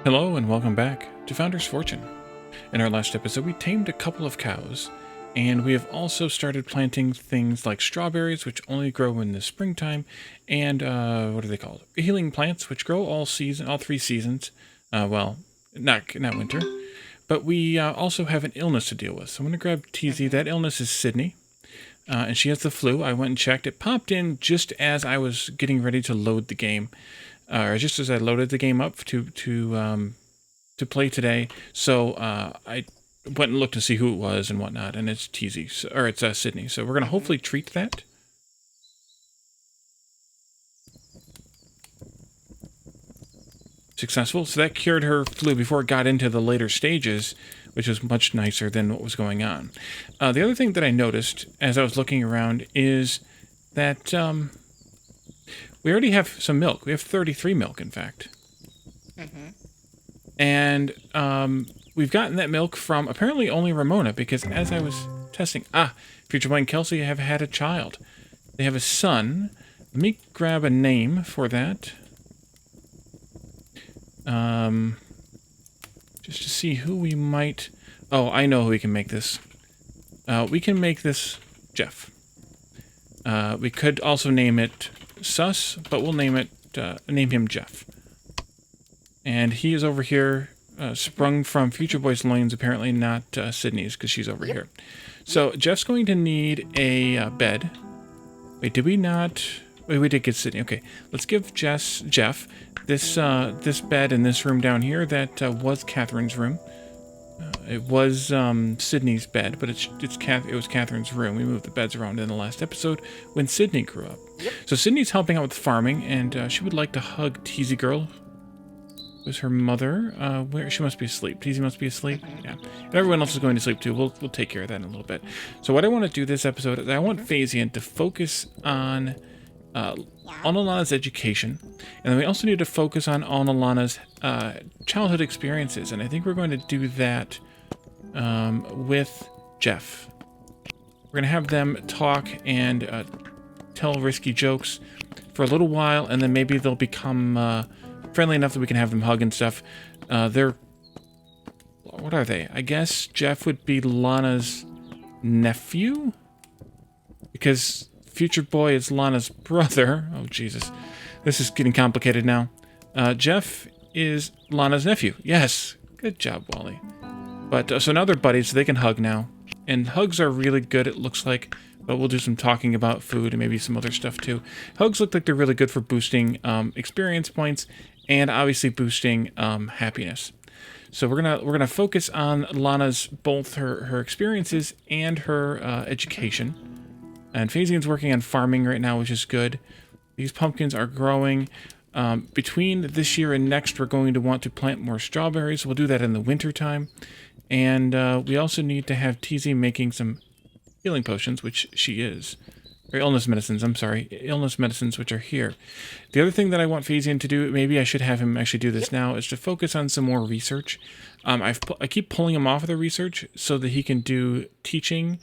Hello and welcome back to Founder's Fortune. In our last episode, we tamed a couple of cows, and we have also started planting things like strawberries, which only grow in the springtime, and what are they called? Healing plants, which grow all 3 seasons. Well, not winter, but we also have an illness to deal with. So I'm going to grab TZ. That illness is Sydney, and she has the flu. I went and checked. It popped in just as I was getting ready to load the game. Or just as I loaded the game up to play today. So I went and looked to see who it was and whatnot, and it's TZ, or it's Sydney. So we're gonna hopefully treat that. Successful. So that cured her flu before it got into the later stages, which was much nicer than what was going on. The other thing that I noticed as I was looking around is that we already have some milk. We have 33 milk, in fact. And we've gotten that milk from apparently only Ramona, because as I was testing... Futureboy and Kelsey have had a child. They have a son. Let me grab a name for that. Just to see who we might... Oh, I know who we can make this. We can make this Jeff. We could also name it Sus, but we'll name him Jeff. And he is over here, sprung from Futureboy's loins, apparently not Sydney's, because she's over here. So Jeff's going to need a bed. Wait, did we not? Wait, we did get Sydney. Okay, let's give Jeff this bed in this room down here. That was Catherine's room. It was Sydney's bed, but it was Catherine's room. We moved the beds around in the last episode when Sydney grew up. So Sydney's helping out with farming, and she would like to hug Teasy Girl. Was her mother? Where she must be asleep. Teasy must be asleep. Yeah, and everyone else is going to sleep too. We'll take care of that in a little bit. So what I want to do this episode is I want Phasian to focus on Alana's education, and then we also need to focus on Alana's childhood experiences, and I think we're going to do that with Jeff. We're going to have them talk and tell risky jokes for a little while, and then maybe they'll become friendly enough that we can have them hug and stuff. What are they? I guess Jeff would be Lana's nephew? Because Futureboy is Lana's brother. Oh, Jesus. This is getting complicated now. Jeff is Lana's nephew. Yes. Good job, Wally. But, so now they're buddies, so they can hug now. And hugs are really good, it looks like. But we'll do some talking about food and maybe some other stuff, too. Hugs look like they're really good for boosting experience points and obviously boosting happiness. So we're gonna focus on Lana's, both her experiences and her education. And Phasian's working on farming right now, which is good. These pumpkins are growing. Between this year and next, we're going to want to plant more strawberries. We'll do that in the winter time. And we also need to have TZ making some healing potions, which she is. Or illness medicines, I'm sorry. Illness medicines, which are here. The other thing that I want Phasian to do, maybe I should have him actually do this now, is to focus on some more research. I keep pulling him off of the research so that he can do teaching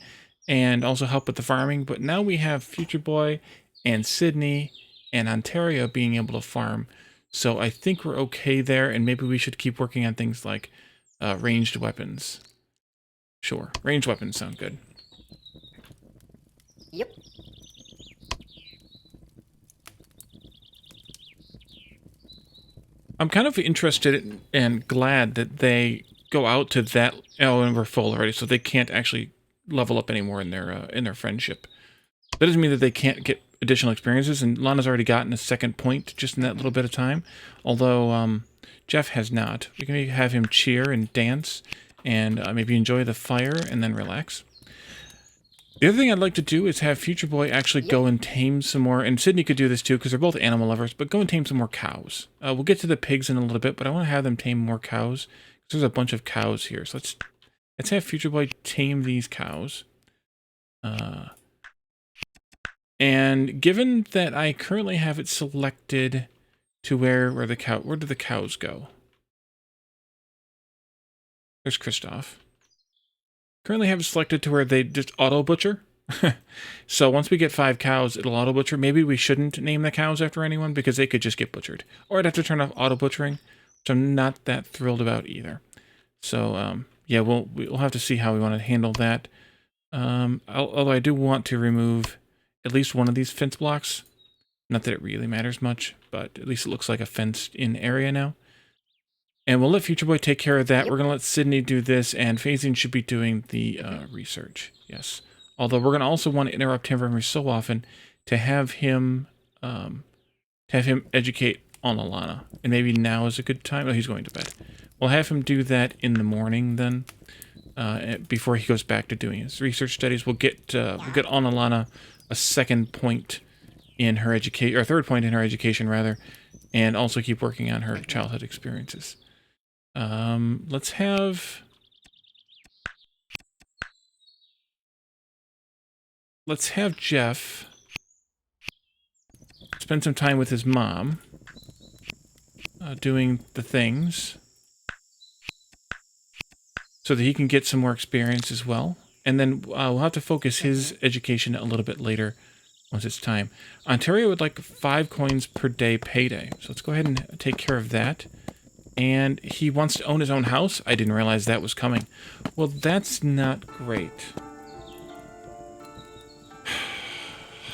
and also help with the farming. But now we have Futureboy and Sydney and Ontario being able to farm. So I think we're okay there, and maybe we should keep working on things like ranged weapons. Sure, ranged weapons sound good. Yep. I'm kind of interested and glad that they go out to that. Oh, and we're full already, so they can't actually level up anymore in their friendship. That doesn't mean that they can't get additional experiences, and Lana's already gotten a second point just in that little bit of time, although Jeff has not. We can maybe have him cheer and dance and maybe enjoy the fire and then relax. The other thing I'd like to do is have Futureboy actually go and tame some more, and Sydney could do this too because they're both animal lovers, but go and tame some more cows. We'll get to the pigs in a little bit, but I want to have them tame more cows. There's a bunch of cows here, so let's have Futureboy tame these cows. And given that I currently have it selected to where do the cows go? There's Kristoff. Currently have it selected to where they just auto butcher. So once we get 5 cows, it'll auto butcher. Maybe we shouldn't name the cows after anyone because they could just get butchered. Or I'd have to turn off auto butchering, which I'm not that thrilled about either. So, yeah, we'll have to see how we want to handle that. Although I do want to remove at least one of these fence blocks. Not that it really matters much, but at least it looks like a fenced-in area now. And we'll let Futureboy take care of that. We're going to let Sydney do this, and Phasian should be doing the research. Yes. Although we're going to also want to interrupt him every so often to have him educate on Alana. And maybe now is a good time. Oh, he's going to bed. We'll have him do that in the morning then. Before he goes back to doing his research studies, we'll get on Alana a second point in her education, or a third point in her education rather, and also keep working on her childhood experiences. Let's have Jeff spend some time with his mom, doing the things, so that he can get some more experience as well. And then we'll have to focus his education a little bit later once it's time. Ontario would like 5 coins per day payday. So let's go ahead and take care of that. And he wants to own his own house. I didn't realize that was coming. Well, that's not great.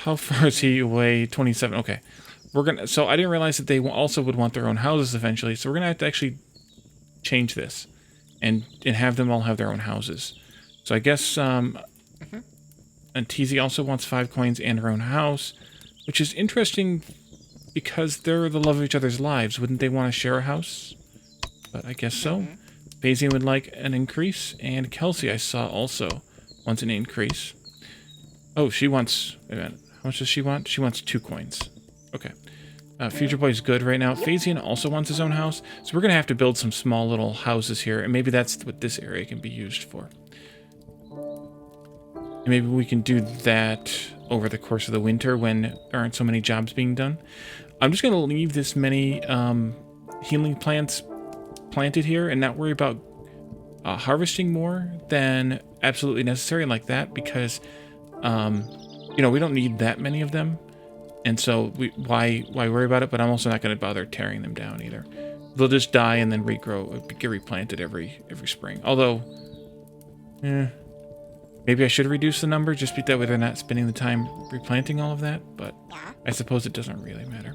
How far is he away? 27. Okay. So I didn't realize that they also would want their own houses eventually. So we're going to have to actually change this and have them all have their own houses. So I guess and TZ also wants 5 coins and her own house, which is interesting because they're the love of each other's lives. Wouldn't they want to share a house? But I guess so. Phasian would like an increase, and Kelsey I saw also wants an increase. Oh, she wants... Wait a minute. How much does she want? She wants 2 coins. Okay. Futureboy's good right now. Phasian also wants his own house, so we're going to have to build some small little houses here, and maybe that's what this area can be used for. And maybe we can do that over the course of the winter when there aren't so many jobs being done. I'm just going to leave this many healing plants planted here and not worry about harvesting more than absolutely necessary like that, because you know, we don't need that many of them, and so why worry about it? But I'm also not going to bother tearing them down either. They'll just die and then regrow, get replanted every spring. Although maybe I should reduce the number, just that way they're not spending the time replanting all of that, but I suppose it doesn't really matter.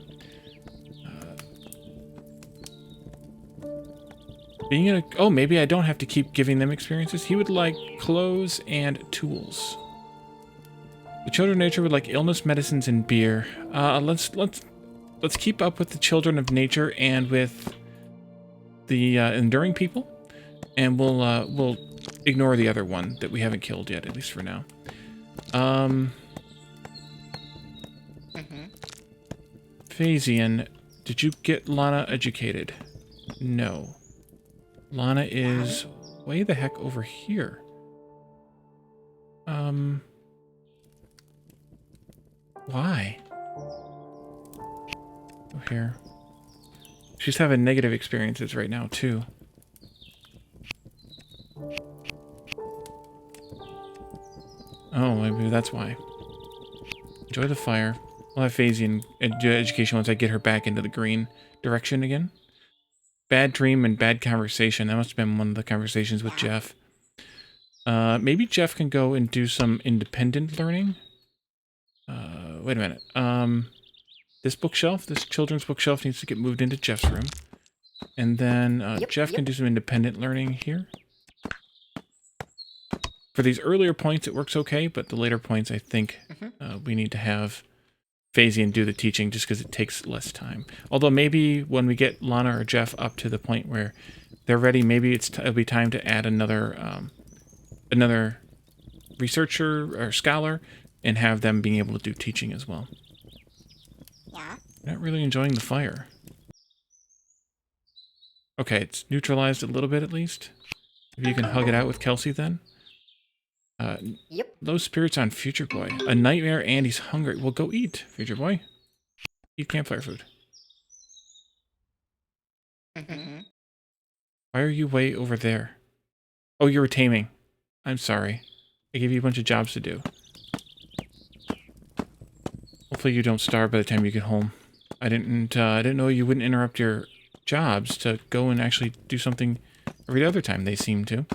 Oh, maybe I don't have to keep giving them experiences. He would like clothes and tools. The children of nature would like illness, medicines, and beer. Let's keep up with the children of nature and with the enduring people, and we'll ignore the other one that we haven't killed yet, at least for now. Phasian, did you get Lana educated? No. Lana is way the heck over here. Why? Oh, here. She's having negative experiences right now, too. Oh, maybe that's why. Enjoy the fire. We'll have Phasian education once I get her back into the green direction again. Bad dream and bad conversation. That must have been one of the conversations with Jeff. Maybe Jeff can go and do some independent learning. Wait a minute. This bookshelf, this children's bookshelf needs to get moved into Jeff's room. And then Jeff can do some independent learning here. For these earlier points, it works okay, but the later points, I think we need to have Phasian do the teaching just because it takes less time. Although maybe when we get Lana or Jeff up to the point where they're ready, maybe it'll be time to add another researcher or scholar and have them being able to do teaching as well. Yeah. Not really enjoying the fire. Okay, it's neutralized a little bit at least. Maybe you can hug it out with Kelsey then. Yep. Low spirits on Futureboy. A nightmare and he's hungry. Well, go eat, Futureboy. Eat campfire food. Why are you way over there? Oh, you were taming. I'm sorry. I gave you a bunch of jobs to do. Hopefully you don't starve by the time you get home. I didn't know you wouldn't interrupt your jobs to go and actually do something every other time they seem to.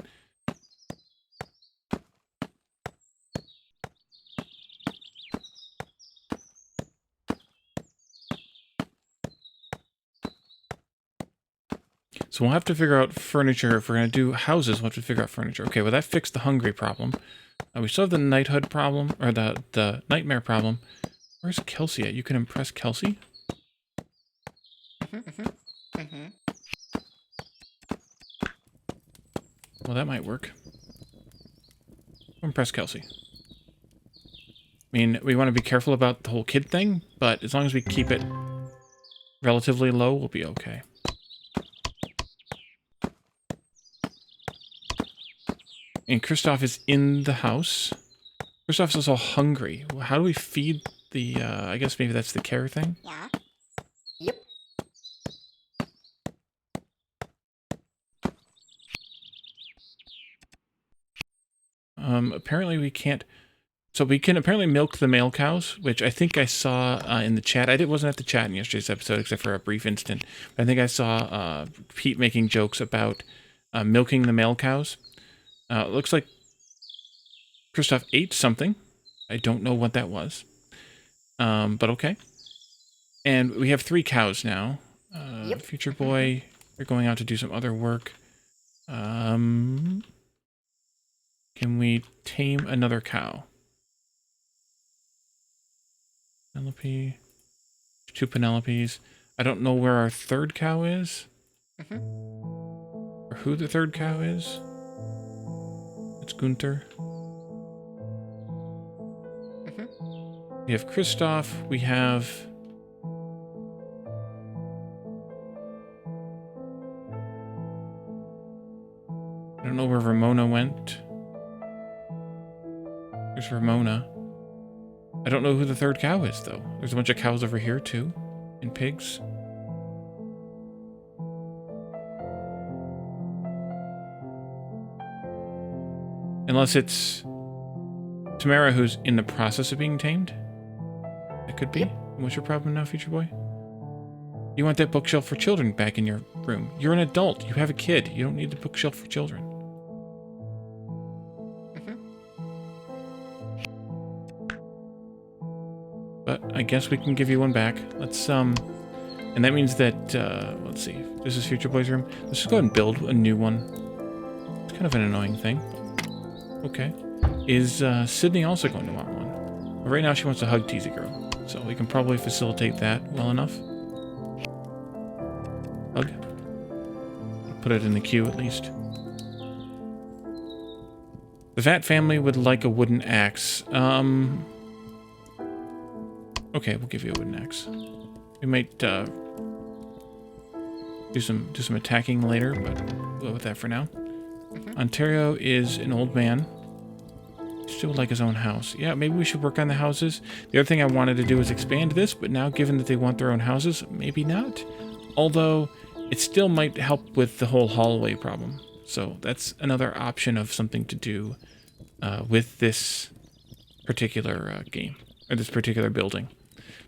So we'll have to figure out furniture. If we're going to do houses, we'll have to figure out furniture. Okay, well, that fixed the hungry problem. We still have the knighthood problem, or the nightmare problem. Where's Kelsey at? You can impress Kelsey? Well, that might work. Impress Kelsey. I mean, we want to be careful about the whole kid thing, but as long as we keep it relatively low, we'll be okay. And Kristoff is in the house. Kristoff's also hungry. How do we feed the, I guess maybe that's the care thing? Yeah. Yep. Apparently we can't... So we can apparently milk the male cows, which I think I saw in the chat. Wasn't at the chat in yesterday's episode, except for a brief instant. But I think I saw Pete making jokes about milking the male cows. It looks like Kristoff ate something. I don't know what that was. But okay. And we have 3 cows now. Yep. Futureboy, you're going out to do some other work. Can we tame another cow? Penelope. 2 Penelopes. I don't know where our 3rd cow is. Or who the 3rd cow is. It's Gunther. We have Kristoff. We have... I don't know where Ramona went. There's Ramona. I don't know who the 3rd cow is, though. There's a bunch of cows over here, too. And pigs. Unless it's Tamara who's in the process of being tamed. That could be. Yep. What's your problem now, Futureboy? You want that bookshelf for children back in your room. You're an adult. You have a kid. You don't need the bookshelf for children. But I guess we can give you one back. Let's, and that means that, let's see. This is Futureboy's room. Let's just go ahead and build a new one. It's kind of an annoying thing. Okay. Is, Sydney also going to want one? But right now she wants to hug Teasy Girl. So we can probably facilitate that well enough. Hug. Put it in the queue at least. The Vat family would like a wooden axe. Okay, we'll give you a wooden axe. We might do some attacking later, but we'll go with that for now. Ontario is an old man. Still would like his own house. Yeah, maybe we should work on the houses. The other thing I wanted to do is expand this, but now given that they want their own houses, maybe not. Although it still might help with the whole hallway problem. So that's another option of something to do with this particular game, or this particular building.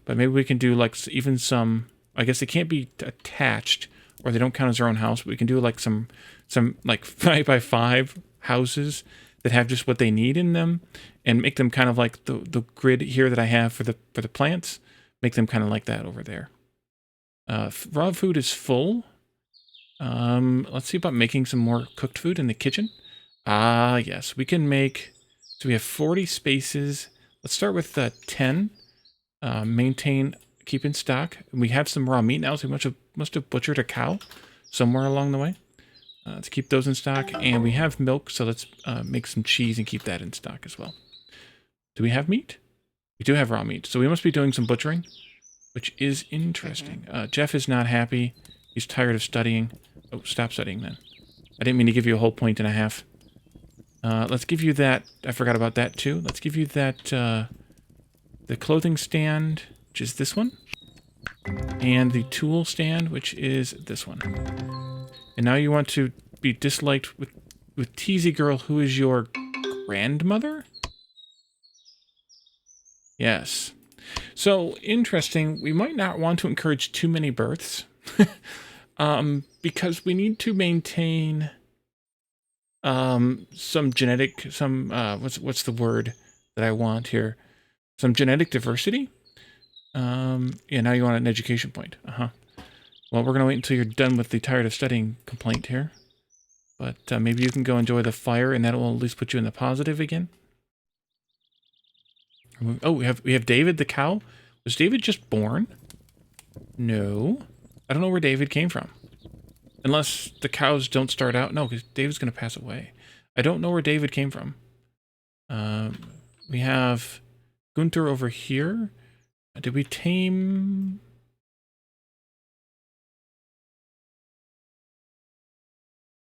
But maybe we can do like even some, I guess they can't be attached or they don't count as their own house, but we can do like some like 5x5 houses that have just what they need in them and make them kind of like the grid here that I have for the plants, make them kind of like that over there. Raw food is full. Let's see about making some more cooked food in the kitchen. Ah, yes, we can make, so we have 40 spaces. Let's start with 10. Maintain, keep in stock. We have some raw meat now, so we must have butchered a cow somewhere along the way. Let's keep those in stock. And we have milk, so let's make some cheese and keep that in stock as well. Do we have meat? We do have raw meat, so we must be doing some butchering, which is interesting. Jeff is not happy. He's tired of studying. Oh, stop studying then. I didn't mean to give you a whole point and a half. Let's give you that. I forgot about that too. Let's give you that, the clothing stand, which is this one. And the tool stand, which is this one. And now you want to be disliked with Teasy Girl, who is your grandmother? Yes. So, interesting. We might not want to encourage too many births. Because we need to maintain some genetic, what's the word that I want here? Some genetic diversity. Yeah, now you want an education point. Well, we're gonna wait until you're done with the tired of studying complaint here. But maybe you can go enjoy the fire, and that will at least put you in the positive again. Oh, we have David the cow. Was David just born? No, I don't know where David came from. Unless the cows don't start out. No, because David's gonna pass away. I don't know where David came from. We have Gunter over here. Did we tame?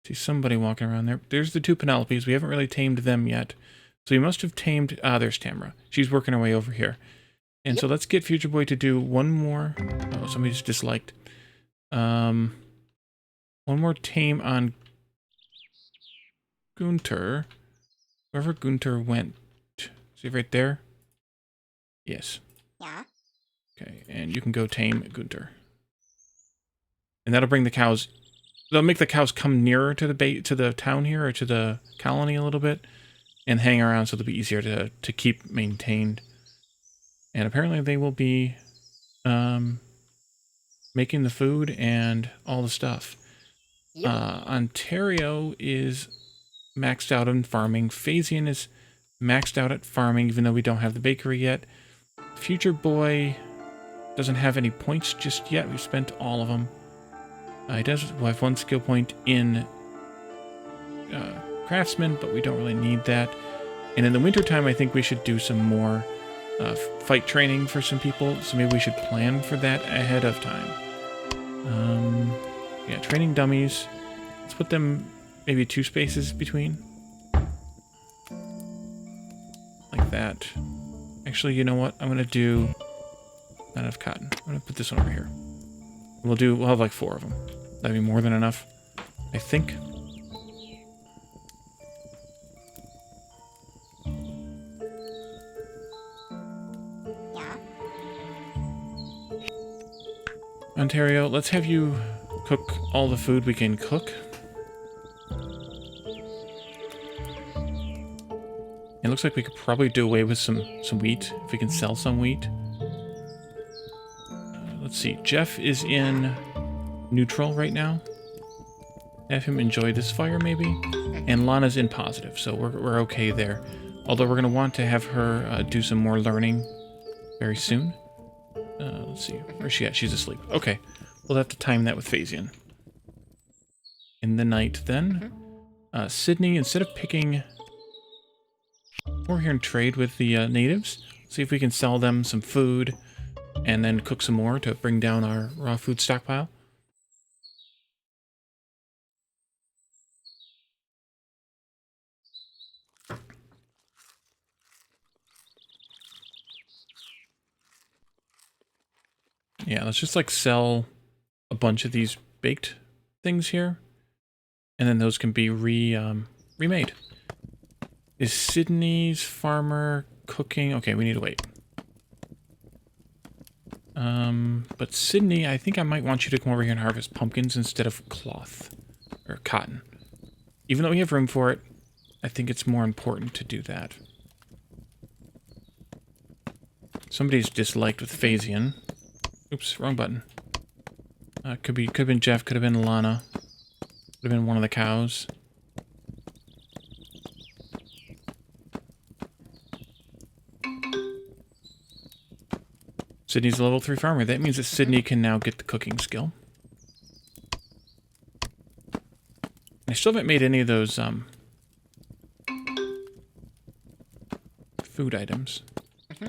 See somebody walking around there. There's the two Penelopes. We haven't really tamed them yet. So we must have tamed... there's Tamra. She's working her way over here. And so let's get Futureboy to do one more... Oh, somebody's disliked. One more tame on Gunter. Wherever Gunter went. See right there? Yes. Yeah. Okay, and you can go tame Gunter. And that'll bring the cows... They'll make the cows come nearer to the town here, or to the colony a little bit, and hang around so they'll be easier to keep maintained. And apparently they will be making the food and all the stuff. Yep. Ontario is maxed out on farming. Phasian is maxed out at farming, even though we don't have the bakery yet. Futureboy doesn't have any points just yet. We've spent all of them. He does have one skill point in craftsman, but we don't really need that. And in the wintertime, I think we should do some more fight training for some people. So maybe we should plan for that ahead of time. Yeah, training dummies. Let's put them maybe 2 spaces between. Like that. Actually, you know what? I'm going to do... Not enough cotton. I'm going to put this one over here. We'll have like 4 of them. That'd be more than enough, I think. Yeah. Ontario, let's have you cook all the food we can cook. It looks like we could probably do away with some wheat, if we can sell some wheat. Let's see, Jeff is in neutral right now. Have him enjoy this fire, maybe. And Lana's in positive, so we're okay there. Although we're going to want to have her do some more learning very soon. Let's see, where's she at? She's asleep. Okay, we'll have to time that with Phasian. In the night, then. Sydney, instead of picking... We're here and trade with the natives. See if we can sell them some food. And then cook some more to bring down our raw food stockpile. Yeah, let's just like sell a bunch of these baked things here. And then those can be remade. Is Sydney's farmer cooking? Okay, we need to wait. But Sydney, I think I might want you to come over here and harvest pumpkins instead of cloth or cotton. Even though we have room for it, I think it's more important to do that. Somebody's disliked with Phasian. Oops, wrong button. Could have been Jeff, could have been Lana. Could have been one of the cows. Sydney's a level 3 farmer. That means that Sydney can now get the cooking skill. I still haven't made any of those food items. Yeah.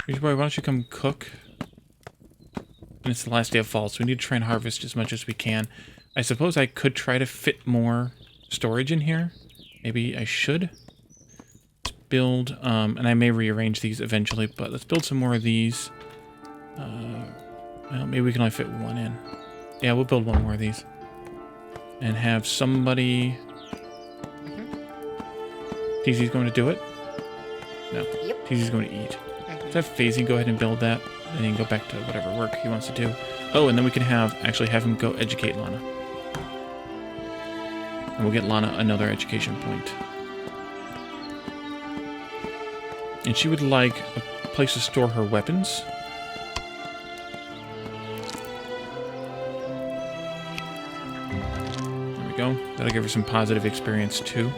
Futureboy, why don't you come cook? And it's the last day of fall, so we need to try and harvest as much as we can. I suppose I could try to fit more storage in here. Maybe I should. Let's build, and I may rearrange these eventually, but let's build some more of these. Well, maybe we can only fit 1 in. Yeah, we'll build 1 more of these. And have somebody... TZ's going to do it? No. Yep. TZ's going to eat. have Phasing go ahead and build that, and then he can go back to whatever work he wants to do. Oh, and then we can actually have him go educate Lana. And we'll get Lana another education point. And she would like a place to store her weapons. There we go. That'll give her some positive experience too.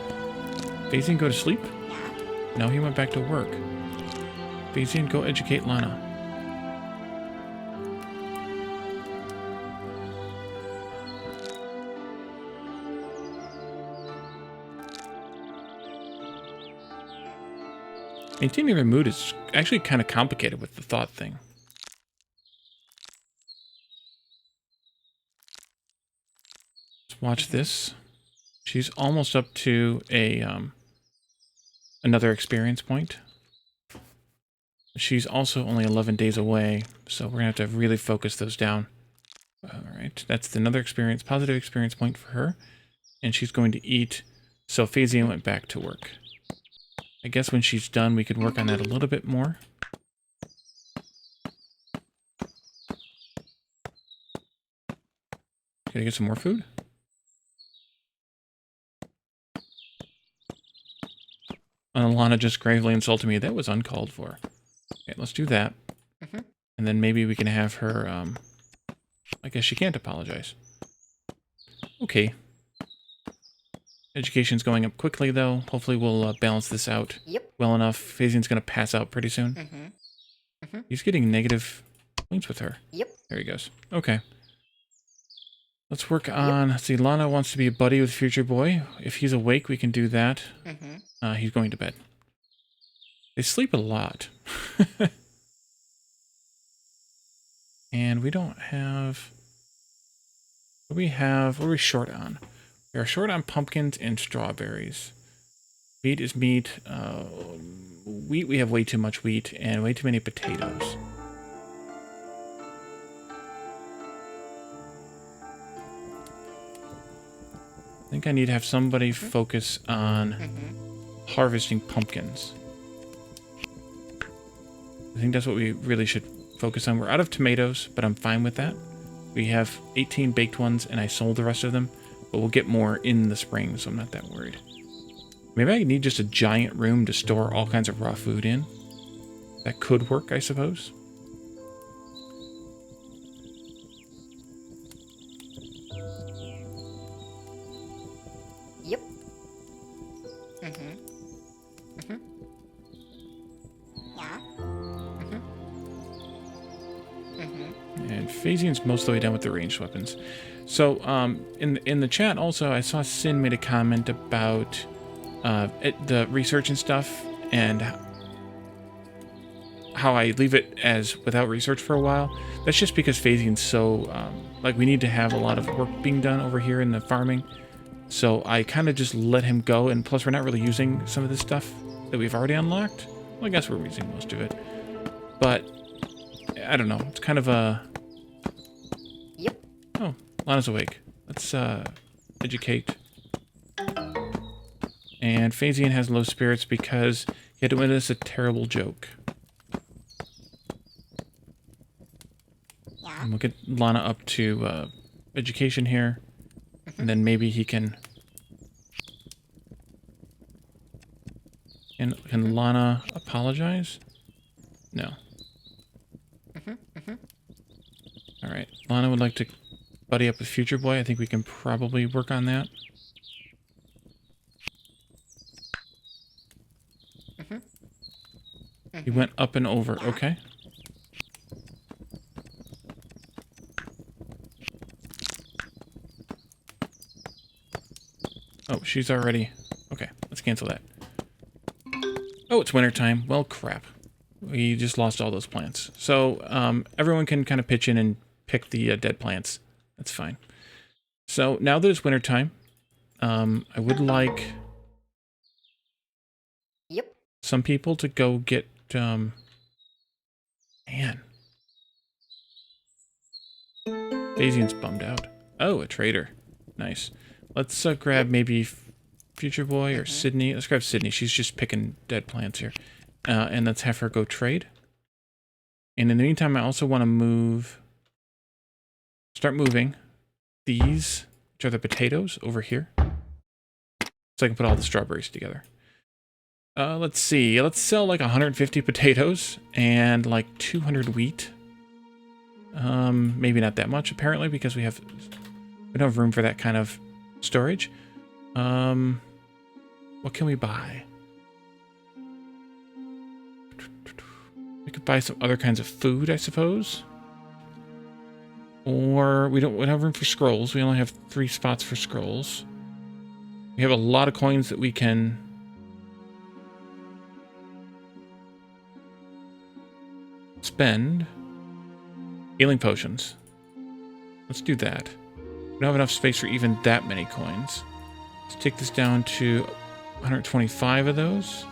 Phasing, go to sleep? No, he went back to work. Phasing, go educate Lana. Maintaining their mood is actually kind of complicated with the thought thing. Let's watch this. She's almost up to a another experience point. She's also only 11 days away, so we're going to have to really focus those down. All right, that's another experience, positive experience point for her. And she's going to eat. So Phasing went back to work. I guess when she's done, we could work on that a little bit more. Can I get some more food? Lana just gravely insulted me. That was uncalled for. Okay, let's do that. And then maybe we can have her, I guess she can't apologize. Okay. Education's going up quickly, though. Hopefully we'll balance this out well enough. Phasing's going to pass out pretty soon. He's getting negative points with her. There he goes. Okay. Let's work on... Let's see, Lana wants to be a buddy with Futureboy. If he's awake, we can do that. He's going to bed. They sleep a lot. And we don't have... What do we have? What are we short on? We are short on pumpkins and strawberries. Meat is meat. Wheat, we have way too much wheat and way too many potatoes. I think I need to have somebody focus on harvesting pumpkins. I think that's what we really should focus on. We're out of tomatoes, but I'm fine with that. We have 18 baked ones, and I sold the rest of them. But we'll get more in the spring, so I'm not that worried. Maybe I need just a giant room to store all kinds of raw food in. That could work, I suppose. Yep. Yeah. And Phasing's most of the way done with the ranged weapons. So, in the chat also, I saw Sin made a comment about the research and stuff, and how I leave it as without research for a while. That's just because Phasing's so, like, we need to have a lot of work being done over here in the farming. So I kind of just let him go, and plus we're not really using some of this stuff that we've already unlocked. Well, I guess we're using most of it. But, I don't know, it's kind of a... Yep. Oh. Lana's awake. Let's educate. And Phasing has low spirits because he had to witness a terrible joke. Yeah. And we'll get Lana up to education here. And then maybe he can... Can Lana apologize? No. Alright. Lana would like to buddy up with Futureboy. I think we can probably work on that. He went up and over. Okay. Oh, she's already... Okay, let's cancel that. Oh, it's wintertime. Well, crap. We just lost all those plants. So, everyone can kind of pitch in and pick the dead plants. That's fine. So, now that it's wintertime, I would like... Yep. some people to go get, man. Phasing's bummed out. Oh, a trader. Nice. Let's grab maybe Futureboy or Sydney. Let's grab Sydney. She's just picking dead plants here. And let's have her go trade. And in the meantime, I also want to start moving these, which are the potatoes, over here. So I can put all the strawberries together. Let's see. Let's sell like 150 potatoes and like 200 wheat. Maybe not that much, apparently, because we don't have room for that kind of storage. What can we buy? We could buy some other kinds of food, I suppose. Or we don't have room for scrolls. We only have 3 spots for scrolls. We have a lot of coins that we can spend. Healing potions. Let's do that. We don't have enough space for even that many coins. Let's take this down to 125 of those.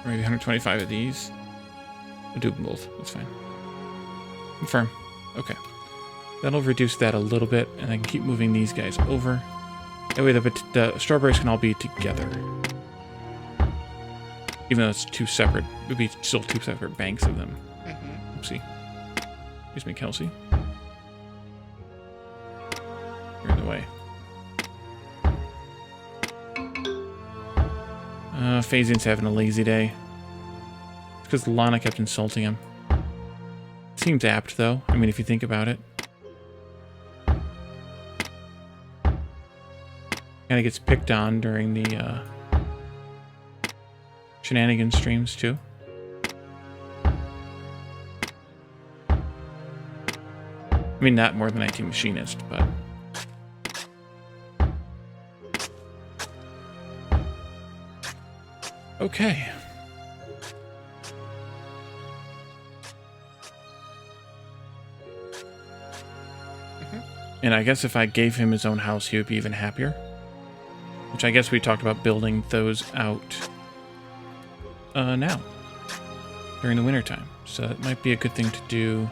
Or maybe 125 of these. We'll do them both. That's fine. Confirm. Okay. That'll reduce that a little bit, and I can keep moving these guys over. That way the strawberries can all be together. Even though it's 2 separate, it would be still 2 separate banks of them. Oopsie. Excuse me, Kelsey. You're in the way. Phasian's having a lazy day. It's because Lana kept insulting him. Seems apt, though. I mean, if you think about it. Kind of gets picked on during the shenanigans streams, too. I mean, not more than IT Machinist, but... Okay. And I guess if I gave him his own house, he would be even happier. Which I guess we talked about building those out now. During the winter time. So that might be a good thing to do.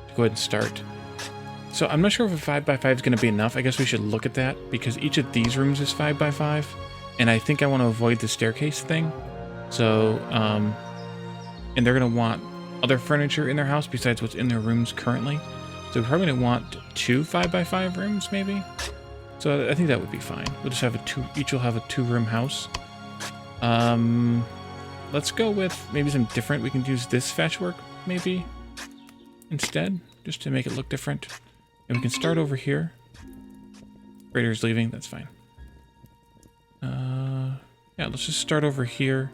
To go ahead and start. So I'm not sure if a 5x5 is going to be enough. I guess we should look at that. Because each of these rooms is 5x5. And I think I want to avoid the staircase thing. So, and they're going to want other furniture in their house besides what's in their rooms currently. So we're probably going to want 2 5x5 rooms, maybe? So I think that would be fine. We'll just have each will have a 2-room house. Let's go with maybe some different. We can use this thatchwork, maybe, instead, just to make it look different. And we can start over here. Raider's leaving, that's fine. Yeah, let's just start over here.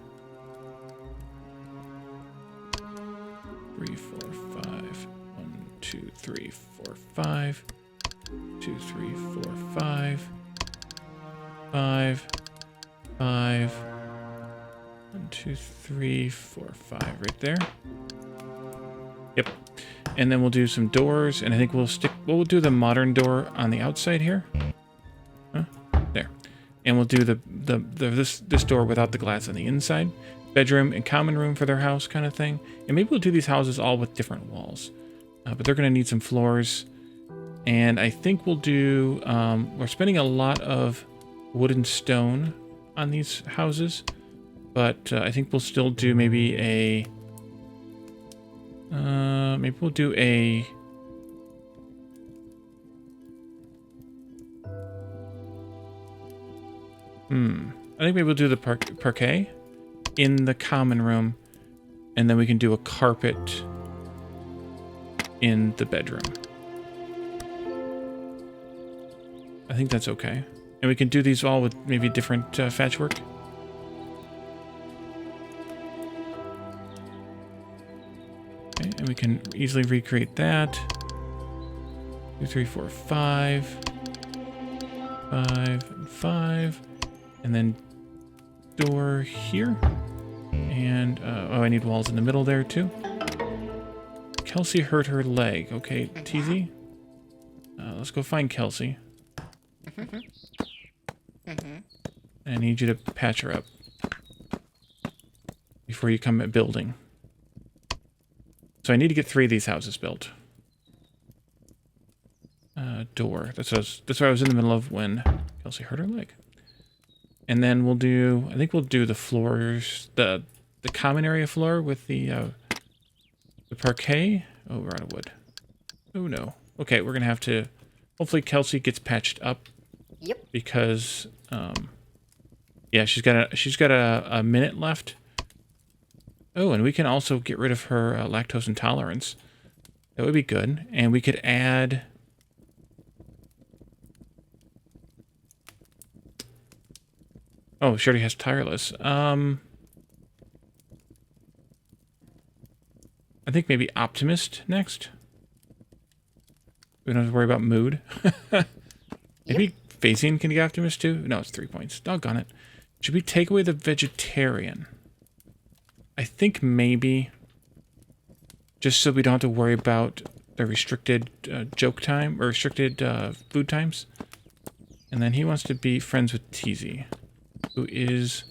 3, 4, 5. 1, 2, 3, 4, 5. 2, 3, 4, 5. 5. 5. 1, 2, 3, 4, 5. Right there. Yep. And then we'll do some doors, and I think we'll do the modern door on the outside here. Huh? There. And we'll do this door without the glass on the inside. Bedroom and common room for their house kind of thing. And maybe we'll do these houses all with different walls. But they're going to need some floors. And I think we'll do... we're spending a lot of wood and stone on these houses. But I think we'll still do maybe a... maybe we'll do a... I think maybe we'll do the parquet in the common room, and then we can do a carpet in the bedroom. I think that's okay. And we can do these all with maybe different thatchwork. Okay, and we can easily recreate that. 2, 3, 4, 5. 5 and 5. And then door here. And, oh, I need walls in the middle there, too. Kelsey hurt her leg. Okay, TZ. Let's go find Kelsey. I need you to patch her up. Before you come at building. So I need to get 3 of these houses built. Door. That's what I was in the middle of when Kelsey hurt her leg. And then we'll do, I think we'll do the floors, the common area floor with the The parquet? Oh, we're out of wood. Oh, no. Okay, we're going to have to... Hopefully Kelsey gets patched up. Yep. Because, yeah, she's got a minute left. Oh, and we can also get rid of her lactose intolerance. That would be good. And we could add... Oh, she already has tireless. I think maybe optimist next. We don't have to worry about mood. Maybe Phasian can get optimist too? No, it's 3 points. Doggone it. Should we take away the vegetarian? I think maybe. Just so we don't have to worry about the restricted joke time, or restricted food times. And then he wants to be friends with Teasy, who is...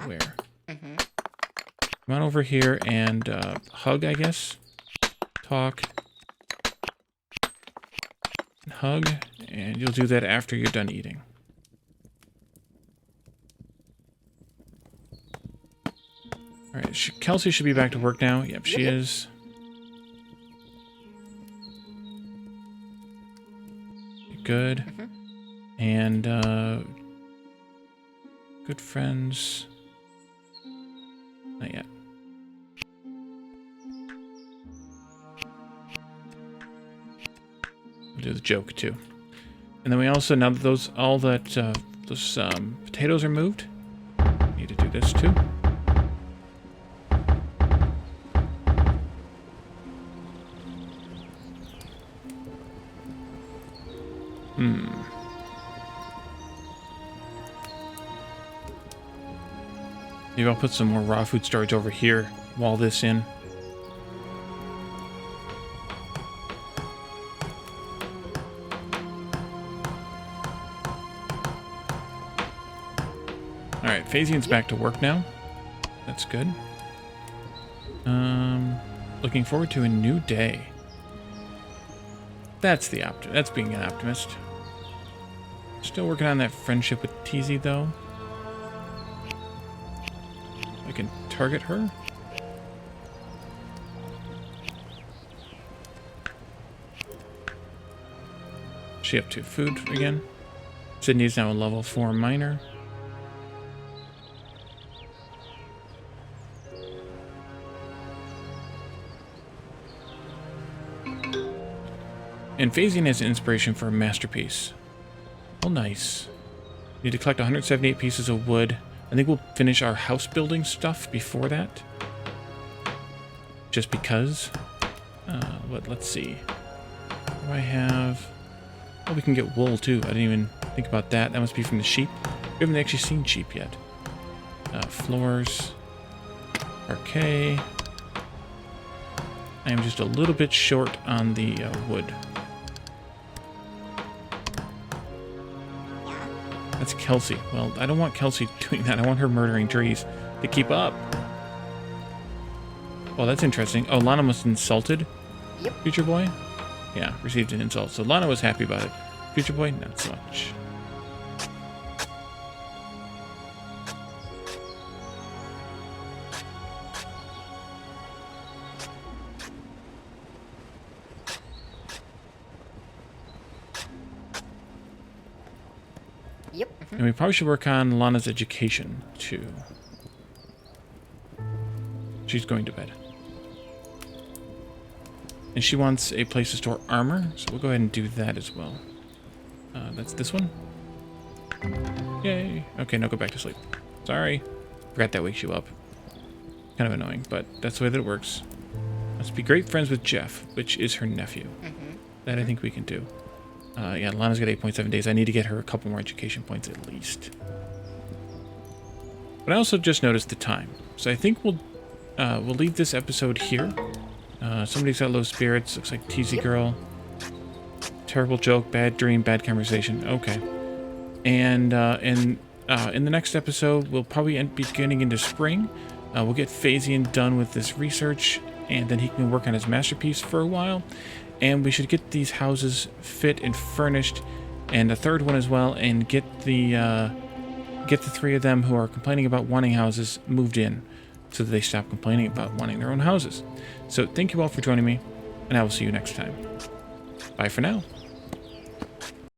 where? Come on over here and hug, I guess. Talk. Hug, and you'll do that after you're done eating. Alright, Kelsey should be back to work now. Yep, she is. Good. And, good friends. Not yet. We'll do the joke too. And then we also, now that those potatoes are moved, need to do this too. Maybe I'll put some more raw food storage over here, wall this in. Alright, Phasian's back to work now. That's good. Looking forward to a new day. That's being an optimist. Still working on that friendship with Teasy, though. I can target her. She up to food again. Sydney's now a level 4 miner. And Phasian has inspiration for a masterpiece. Oh, nice. Need to collect 178 pieces of wood. I think we'll finish our house building stuff before that. Just because. Let's see. What do I have? Oh, we can get wool too. I didn't even think about that. That must be from the sheep. We haven't actually seen sheep yet. Floors. Parquet. I am just a little bit short on the wood. That's Kelsey. Well, I don't want Kelsey doing that. I want her murdering trees to keep up. Well, that's interesting. Oh, Lana was insulted? Yep. Futureboy? Yeah, received an insult. So Lana was happy about it. Futureboy, not so much. Yep. And we probably should work on Lana's education, too. She's going to bed. And she wants a place to store armor, so we'll go ahead and do that as well. That's this one. Yay. Okay, now go back to sleep. Sorry. Forgot that wakes you up. Kind of annoying, but that's the way that it works. Let's be great friends with Jeff, which is her nephew. That I think we can do. Yeah, Lana's got 8.7 days. I need to get her a couple more education points at least. But I also just noticed the time. So I think we'll leave this episode here. Somebody's got low spirits. Looks like Teasy Girl. Terrible joke, bad dream, bad conversation. Okay. And in the next episode, we'll probably be getting into spring. We'll get Phasian done with this research, and then he can work on his masterpiece for a while. And we should get these houses fit and furnished, and a third one as well, and get the 3 of them who are complaining about wanting houses moved in. so that they stop complaining about wanting their own houses. So thank you all for joining me, and I will see you next time. Bye for now.